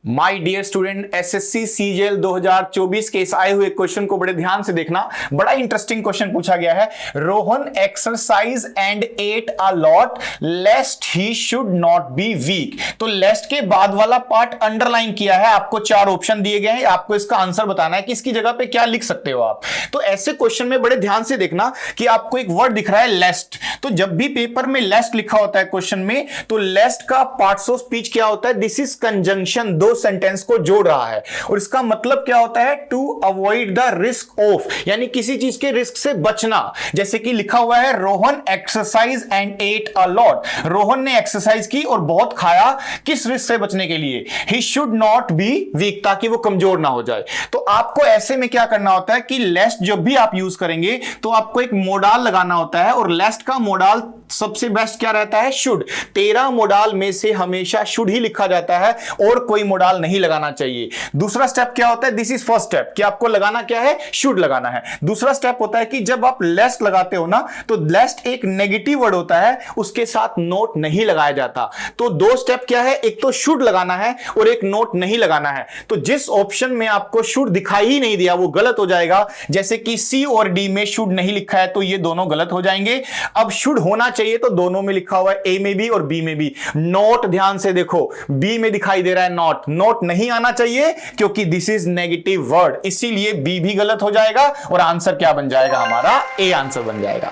My dear student, SSC CGL 2024 के इस आए हुए क्वेश्चन को बड़े ध्यान से देखना। बड़ा इंटरेस्टिंग क्वेश्चन पूछा गया है। Rohan exercise and ate a lot lest he should not be weak. तो लेस्ट के बाद वाला पार्ट अंडरलाइन किया है। आपको 4 ऑप्शन दिए गए हैं, आपको इसका आंसर बताना है कि इसकी जगह पे क्या लिख सकते हो आप। तो ऐसे क्वेश्चन में बड़े ध्यान से देखना कि आपको एक वर्ड दिख रहा है लेस्ट। तो जब भी पेपर में लेस्ट लिखा होता है क्वेश्चन में, तो लेस्ट का पार्ट्स ऑफ स्पीच क्या होता है? दिस इज कंजंक्शन, दो सेंटेंस को जोड़ रहा है। और इसका मतलब क्या होता है? To avoid the risk of, यानी किसी चीज के रिस्क से बचना। जैसे कि लिखा हुआ है Rohan exercise and ate a lot. Rohan ने एक्सरसाइज की और बहुत खाया, किस रिस्क से बचने के लिए? ही शुड नॉट बी वीक, ताकि वो कमजोर ना हो जाए। तो आपको ऐसे में क्या करना होता है कि लेस्ट जब भी आप यूज करेंगे तो आपको एक मोडाल लगाना होता है, और लेस्ट का मोडाल सबसे बेस्ट क्या रहता है? शुड। 13 मोडाल में से हमेशा शुड ही लिखा जाता है और कोई मोडाल नहीं लगाना चाहिए। दूसरा स्टेप क्या होता है? दिस इज फर्स्ट स्टेप कि आपको लगाना क्या है? शुड लगाना है। दूसरा स्टेप होता है कि जब आप लेस्ट लगाते हो ना, तो लेस्ट एक नेगेटिव वर्ड होता है, उसके साथ नोट नहीं लगाया जाता। तो 2 स्टेप क्या है? एक तो शुड लगाना है और एक नोट नहीं लगाना है। तो जिस ऑप्शन में आपको शुड दिखाई ही नहीं दिया वो गलत हो जाएगा। जैसे कि सी और डी में शुड नहीं लिखा है तो ये दोनों गलत हो जाएंगे। अब शुड होना चाहिए तो दोनों में लिखा हुआ है, ए में भी और बी में भी। नोट ध्यान से देखो, बी में दिखाई दे रहा है नॉट, नोट नहीं आना चाहिए क्योंकि दिस इज नेगेटिव वर्ड, इसीलिए बी भी गलत हो जाएगा और आंसर क्या बन जाएगा हमारा? ए आंसर बन जाएगा।